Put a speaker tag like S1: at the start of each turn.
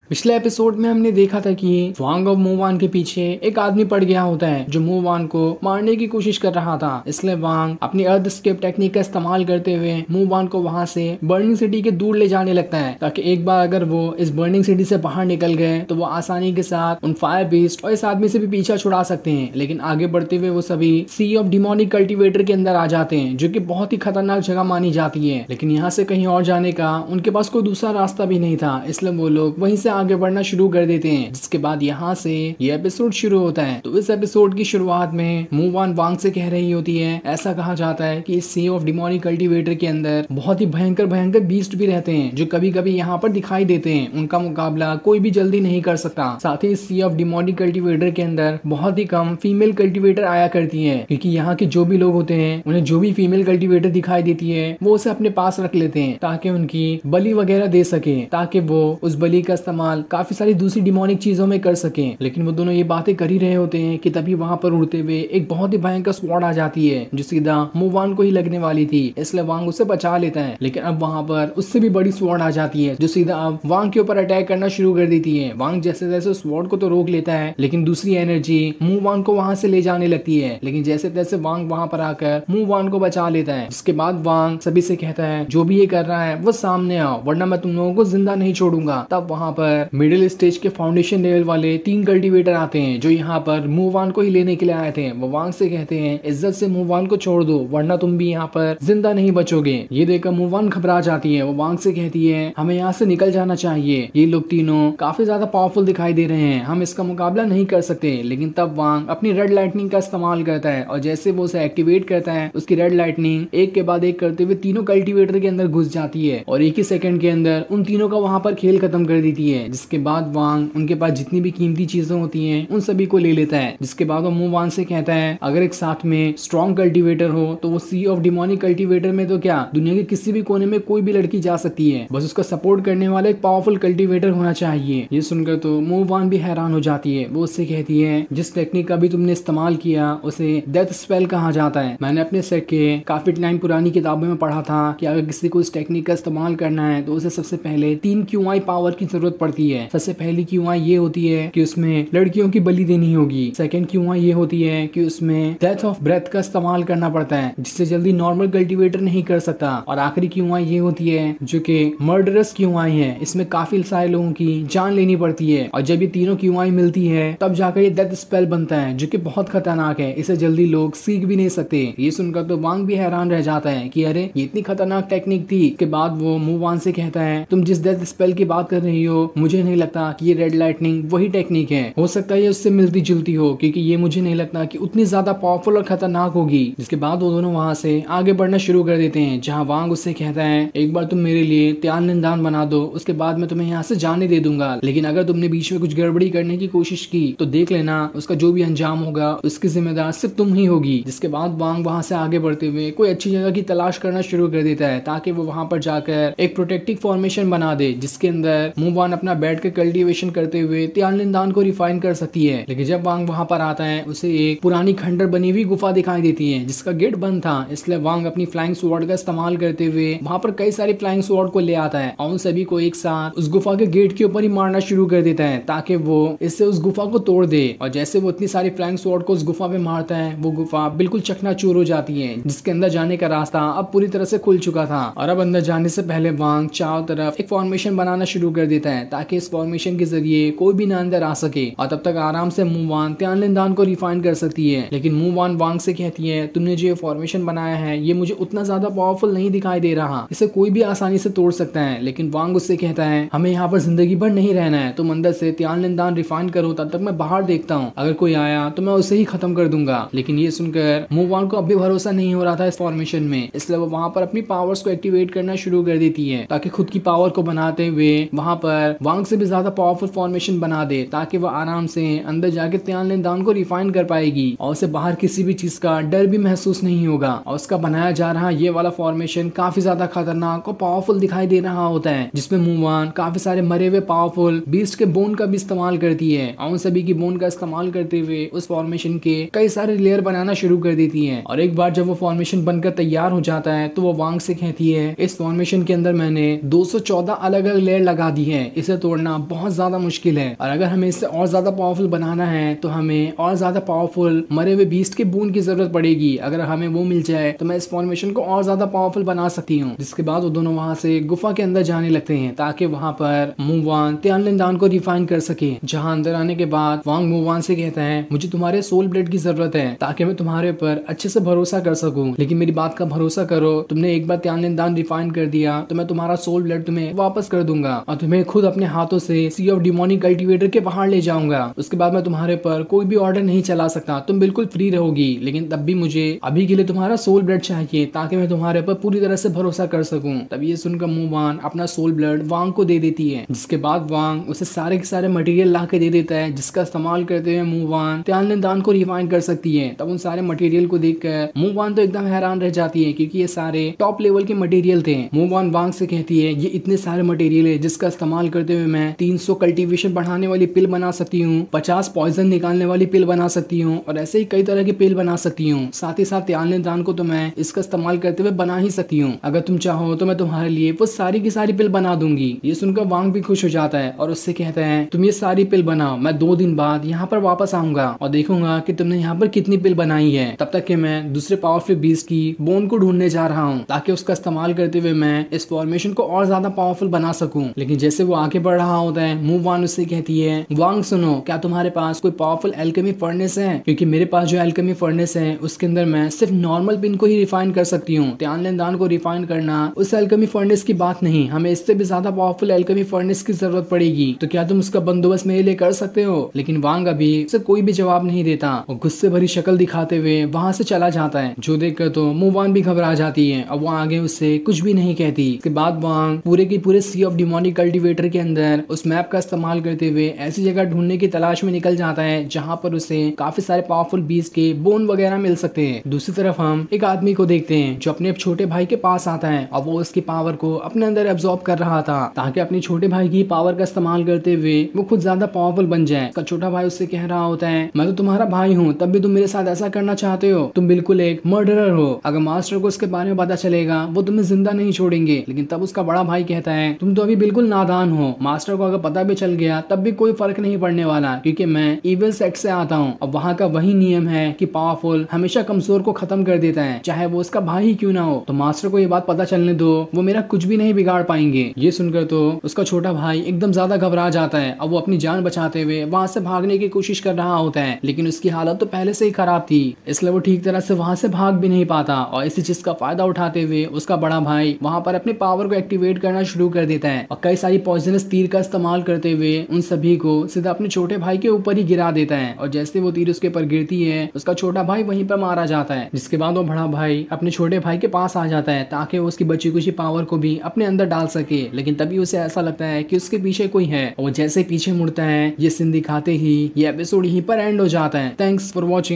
S1: पिछले एपिसोड में हमने देखा था कि वांग और मूवान के पीछे एक आदमी पड़ गया होता है जो मूवान को मारने की कोशिश कर रहा था। इसलिए वांग अपनी अर्थ स्केप टेक्निक का इस्तेमाल करते हुए मूवान को वहां से बर्निंग सिटी के दूर ले जाने लगता है, ताकि एक बार अगर वो इस बर्निंग सिटी से बाहर निकल गए तो वो आसानी के साथ उन फायर बीस्ट और इस आदमी से भी पीछा छुड़ा सकते हैं। लेकिन आगे बढ़ते हुए वो सभी सी ऑफ डिमोनिक कल्टिवेटर के अंदर आ जाते हैं, जो कि बहुत ही खतरनाक जगह मानी जाती है। लेकिन यहाँ से कहीं और जाने का उनके पास कोई दूसरा रास्ता भी नहीं था, इसलिए वो लोग वहीं से आगे बढ़ना शुरू कर देते हैं। जिसके बाद यहाँ से ये एपिसोड शुरू होता है। तो इस एपिसोड की शुरुआत में मूवान वांग से कह रही होती है, ऐसा कहा जाता है कि इस सी ऑफ डिमोनिक कल्टिवेटर के अंदर बहुत ही भयंकर भयंकर बीस्ट भी रहते हैं जो कभी कभी यहाँ पर दिखाई देते हैं। उनका मुकाबला कोई भी जल्दी नहीं कर सकता। साथ ही इस सी ऑफ डिमोनिक कल्टिवेटर के अंदर बहुत ही कम फीमेल कल्टिवेटर आया करती है, क्योंकि यहाँ के जो भी लोग होते हैं उन्हें जो भी फीमेल कल्टिवेटर दिखाई देती है वो उसे अपने पास रख लेते हैं, ताकि उनकी बलि वगैरह दे सके, ताकि वो उस बलि का इस्तेमाल काफी सारी दूसरी डिमोनिक चीजों में कर सकें। लेकिन वो दोनों ये बातें कर ही रहे होते हैं कि तभी वहां पर उड़ते हुए एक बहुत ही भयंकर स्वॉर्ड आ जाती है जो सीधा मूवान को ही लगने वाली थी। इसलिए वांग उसे बचा लेता है। लेकिन अब वहां पर उससे भी बड़ी स्वॉर्ड आ जाती है जो सीधा अब वांग के ऊपर अटैक करना शुरू कर देती है। वांग जैसे जैसे स्वॉर्ड को तो रोक लेता है, लेकिन दूसरी एनर्जी मूवान को वहां से ले जाने लगती है। लेकिन जैसे तैसे वांग वहां पर आकर मूवान को बचा लेता है। जिसके बाद वांग सभी से कहता है, जो भी ये कर रहा है वो सामने आओ, वरना मैं तुम लोगों को जिंदा नहीं छोड़ूंगा। तब वहां पर मिडिल स्टेज के फाउंडेशन लेवल वाले 3 कल्टिवेटर आते हैं जो यहाँ पर मूवान को ही लेने के लिए आए थे। वो वांग से कहते हैं, इज्जत से मूवान को छोड़ दो, वरना तुम भी यहाँ पर जिंदा नहीं बचोगे। ये देखकर मूवान घबरा जाती है। वो वांग से कहती है, हमें यहाँ से निकल जाना चाहिए, ये लोग तीनों काफी ज्यादा पावरफुल दिखाई दे रहे हैं, हम इसका मुकाबला नहीं कर सकते। लेकिन तब वांग अपनी रेड लाइटनिंग का इस्तेमाल करता है और जैसे वो उसे एक्टिवेट करता है, उसकी रेड लाइटनिंग एक के बाद एक करते हुए तीनों कल्टिवेटर के अंदर घुस जाती है और एक ही सेकंड के अंदर उन तीनों का वहां पर खेल खत्म कर देती है। जिसके बाद वांग उनके पास जितनी भी कीमती चीजें होती हैं उन सभी को ले लेता है। जिसके बाद वो मूवान से कहता है, अगर एक साथ में स्ट्रॉन्ग कल्टिवेटर हो तो वो सी ऑफ डिमोनिक कल्टिवेटर में तो क्या, दुनिया के किसी भी कोने में कोई भी लड़की जा सकती है, बस उसका सपोर्ट करने वाला एक पावरफुल कल्टिवेटर होना चाहिए। ये सुनकर तो मूवान भी हैरान हो जाती है। वो उससे कहती है, जिस टेक्निक का भी तुमने इस्तेमाल किया उसे डेथ स्पेल कहा जाता है। मैंने अपने सेट के काफी टाइम पुरानी किताबों में पढ़ा था कि अगर किसी को इस टेक्निक का इस्तेमाल करना है तो उसे सबसे पहले 3 QI पावर की जरूरत पड़ती है। सबसे पहली QI ये होती है कि उसमें लड़कियों की बलि देनी होगी। सेकंड QI ये होती है कि उसमें डेथ ऑफ ब्रेथ का इस्तेमाल करना पड़ता है, जिससे जल्दी नॉर्मल कल्टिवेटर नहीं कर सकता। और आखिरी QI ये होती है जो कि मर्डरस QI है, इसमें काफी सारे लोगों की जान लेनी पड़ती है। और जब ये तीनों QI मिलती है तब जाकर ये डेथ स्पेल बनता है, जो कि बहुत खतरनाक है, इसे जल्दी लोग सीख भी नहीं सकते। ये सुनकर तो वांग भी हैरान रह जाता है कि अरे ये इतनी खतरनाक टेक्निक थी। इसके बाद वो मूवान से कहता है, तुम जिस डेथ स्पेल की बात कर रही हो मुझे नहीं लगता कि ये रेड लाइटनिंग वही टेक्निक है, हो सकता है ये उससे मिलती जुलती हो, क्योंकि ये मुझे नहीं लगता कि उतनी ज्यादा पावरफुल और खतरनाक होगी। जिसके बाद वो दोनों वहां से आगे बढ़ना शुरू कर देते हैं, जहां वांग उससे कहता है, एक बार तुम मेरे लिए त्याल निदान बना दो, उसके बाद मैं तुम्हें यहाँ से जाने दे दूंगा, लेकिन अगर तुमने बीच में कुछ गड़बड़ी करने की कोशिश की तो देख लेना उसका जो भी अंजाम होगा उसकी जिम्मेदार सिर्फ तुम ही होगी। जिसके बाद वांग वहां से आगे बढ़ते हुए कोई अच्छी जगह की तलाश करना शुरू कर देता है, ताकि वो वहां पर जाकर एक प्रोटेक्टिव फॉर्मेशन बना दे, जिसके अंदर मूवान अपना बैठ कर कल्टिवेशन करते हुए त्याल निदान को रिफाइन कर सकती है। लेकिन जब वांग वहां पर आता है उसे एक पुरानी खंडर बनी हुई गुफा दिखाई देती है जिसका गेट बंद था। इसलिए वांग अपनी फ्लाइंग स्वॉर्ड का इस्तेमाल करते हुए वहां पर कई सारी फ्लाइंग स्वॉर्ड को ले आता है और उन सभी को एक साथ उस गुफा के गेट के ऊपर ही मारना शुरू कर देता है, ताकि वो इससे उस गुफा को तोड़ दे। और जैसे वो इतनी सारी फ्लाइंग स्वॉर्ड को उस गुफा पे मारता है, वो गुफा बिल्कुल चकनाचूर हो जाती है, जिसके अंदर जाने का रास्ता अब पूरी तरह से खुल चुका था। और अब अंदर जाने से पहले वांग चारों तरफ एक फॉर्मेशन बनाना शुरू कर देता है, ताकि इस फॉर्मेशन के जरिए कोई भी ना अंदर आ सके और तब तक आराम से मूवान त्याल निदान को रिफाइन कर सकती है। लेकिन मूवान वांग से कहती है, तुमने जो फॉर्मेशन बनाया है ये मुझे उतना ज्यादा पावरफुल नहीं दिखाई दे रहा, इसे कोई भी आसानी से तोड़ सकता है। लेकिन वांग उससे कहता है, हमें यहाँ पर जिंदगी भर नहीं रहना है, तुम अंदर से त्याल निदान रिफाइन करो, तब तक मैं बाहर देखता हूँ, अगर कोई आया तो मैं उसे ही खत्म कर दूंगा। लेकिन ये सुनकर मूवान को अब भी भरोसा नहीं हो रहा था इस फॉर्मेशन में, इसलिए वो वहां पर अपनी पावर्स को एक्टिवेट करना शुरू कर देती है, ताकि खुद की पावर को बनाते हुए वहां पर वांग से भी ज्यादा पावरफुल फॉर्मेशन बना दे, ताकि वो आराम से अंदर जाके त्याल निदान को रिफाइन कर पाएगी और उसे बाहर किसी भी चीज का डर भी महसूस नहीं होगा। और उसका बनाया जा रहा ये वाला फॉर्मेशन काफी ज्यादा खतरनाक और पावरफुल दिखाई दे रहा होता है, जिसमें मूवान काफी सारे मरे हुए पावरफुल बीस्ट के बोन का भी इस्तेमाल करती है और उन सभी की बोन का इस्तेमाल करते हुए उस फॉर्मेशन के कई सारे लेयर बनाना शुरू कर देती है। और एक बार जब वो फॉर्मेशन बनकर तैयार हो जाता है तो वो वांग से कहती है, इस फॉर्मेशन के अंदर मैंने 214 अलग अलग लेयर लगा दी है, इसे तोड़ना बहुत ज्यादा मुश्किल है, और अगर हमें इससे और ज्यादा पावरफुल बनाना है तो हमें और ज्यादा पावरफुल मरे हुए बीस्ट के बोन की जरूरत पड़ेगी। अगर हमें वो मिल जाए तो मैं इस फॉर्मेशन को और ज्यादा पावरफुल बना सकती हूँ। जिसके बाद वो दोनों वहां से गुफा के अंदर जाने लगते हैं ताकि वहां पर मूवान तियानलिनदान को रिफाइन कर सके। जहां अंदर आने के बाद वांग मूवान से कहता है मुझे तुम्हारे सोल ब्लेड की जरूरत है ताकि मैं तुम्हारे ऊपर अच्छे से भरोसा कर सकूं, लेकिन मेरी बात का भरोसा करो, तुमने एक बार तियानलिनदान रिफाइन कर दिया तो मैं तुम्हारा सोल ब्लेड तुम्हें वापस कर दूंगा और तुम्हें खुद अपने हाथों से सी ऑफ डिमोनिक कल्टीवेटर के बाहर ले जाऊंगा। उसके बाद मैं तुम्हारे पर कोई भी ऑर्डर नहीं चला सकता, तुम बिल्कुल फ्री रहोगी, लेकिन तब भी मुझे अभी के लिए तुम्हारा सोल ब्लेड चाहिए ताकि मैं तुम्हारे पर पूरी तरह से भरोसा कर सकूं। तब ये सुनकर मूवान अपना सोल ब्लेड वांग को दे देती है, जिसके बाद वांग उसे सारे के सारे मटेरियल ला के दे देता है जिसका इस्तेमाल करते हुए मूवान तियानलिनदान को रिफाइन कर सकती है। तब उन सारे मटेरियल को देखकर मूवान तो एकदम हैरान रह जाती है क्योंकि ये सारे टॉप लेवल के मटेरियल थे। मूवान वांग से कहती है ये इतने सारे मटेरियल है जिसका इस्तेमाल करते हुए मैं 300 कल्टीवेशन बढ़ाने वाली पिल बना सकती हूँ, 50 पॉइजन निकालने वाली पिल बना सकती हूँ और ऐसे ही कई तरह की पिल बना सकती हूँ। साथ ही साथ तियानलिनदान को तो मैं इसका इस्तेमाल करते हुए बना ही सकती हूँ। अगर तुम चाहो तो मैं तुम्हारे लिए वो सारी की सारी पिल बना दूंगी। ये सुनकर वांग भी खुश हो जाता है और उससे कहता है तुम ये सारी पिल बनाओ, मैं 2 दिन बाद यहाँ पर वापस आऊंगा और देखूंगा कि तुमने यहाँ पर कितनी पिल बनाई है। तब तक कि मैं दूसरे पावरफुल बीस्ट की बोन को ढूंढने जा रहा हूँ ताकि उसका इस्तेमाल करते हुए मैं इस फॉर्मेशन को और ज्यादा पावरफुल बना सकूं। लेकिन जैसे वो आगे बढ़ रहा होता है मूवान उससे कहती है वांग सुनो, क्या तुम्हारे पास कोई पावरफुल एल्केमी फर्नेस है? क्योंकि मेरे पास जो एल्केमी फर्नेस है उसके अंदर मैं सिर्फ नॉर्मल पिन को ही रिफाइन कर सकती हूँ। तियानलिनदान को रिफाइन करना उस एल्केमी फर्नेस की बात नहीं, हमें इससे भी ज्यादा पावरफुल एल्केमी फर्नेस की जरूरत पड़ेगी, तो क्या तुम उसका बंदोबस्त मेरे लिए कर सकते हो? लेकिन वांग अभी उसे कोई भी जवाब नहीं देता और गुस्से भरी शक्ल दिखाते हुए वहां से चला जाता है, जो देखकर तो मूवान भी घबरा जाती है और वो आगे उससे कुछ भी नहीं कहती। इसके बाद वांग पूरे की पूरे सी ऑफ डिमोनिक कल्टीवेटर के अंदर उस मैप का इस्तेमाल करते हुए ऐसी जगह ढूंढने की तलाश में निकल जाता है जहां पर उसे काफी सारे पावरफुल बीस्ट के बोन वगैरह मिल सकते हैं। दूसरी तरफ हम एक आदमी को देखते हैं जो अपने छोटे भाई के पास आता है और वो उसकी पावर को अपने अंदर एब्जॉर्ब कर रहा था ताकि अपने छोटे भाई की पावर का इस्तेमाल करते हुए वो खुद ज्यादा पावरफुल बन जाए। उसका छोटा भाई उससे कह रहा होता है मैं तो तुम्हारा भाई हूँ, तब भी तुम मेरे साथ ऐसा करना चाहते हो, तुम बिल्कुल एक मर्डरर हो, अगर मास्टर को उसके बारे में पता चलेगा वो तुम्हें जिंदा नहीं छोड़ेंगे। लेकिन तब उसका बड़ा भाई कहता है तुम तो अभी बिल्कुल नादान हो, मास्टर को अगर पता भी चल गया तब भी कोई फर्क नहीं पड़ने वाला क्योंकि मैं इविल सेक्ट से आता हूँ और वहाँ का वही नियम है कि पावरफुल हमेशा कमजोर को खत्म कर देता है, चाहे वो उसका भाई ही क्यों ना हो। तो मास्टर को ये बात पता चलने दो, वो मेरा कुछ भी नहीं बिगाड़ पाएंगे। ये सुनकर तो उसका छोटा भाई एकदम ज्यादा घबरा जाता है और वो अपनी जान बचाते हुए वहां से भागने की कोशिश कर रहा होता है, लेकिन उसकी हालत तो पहले से ही खराब थी, इसलिए वो ठीक तरह से वहां से भाग भी नहीं पाता। और इसी चीज का फायदा उठाते हुए उसका बड़ा भाई वहां पर अपने पावर को एक्टिवेट करना शुरू कर देता है और कई सारी पॉइजनस तीर का इस्तेमाल करते हुए उन सभी को सीधा अपने छोटे भाई के ऊपर ही गिरा देता है और जैसे वो तीर उसके ऊपर गिरती है उसका छोटा भाई वहीं पर मारा जाता है। जिसके बाद वो बड़ा भाई अपने छोटे भाई के पास आ जाता है ताकि वो उसकी बची कुची पावर को भी अपने अंदर डाल सके, लेकिन तभी उसे ऐसा लगता है कि उसके पीछे कोई है और जैसे पीछे मुड़ता है ये सीन दिखाते ही ये एपिसोड यहीं पर एंड हो जाता है। Thanks for watching.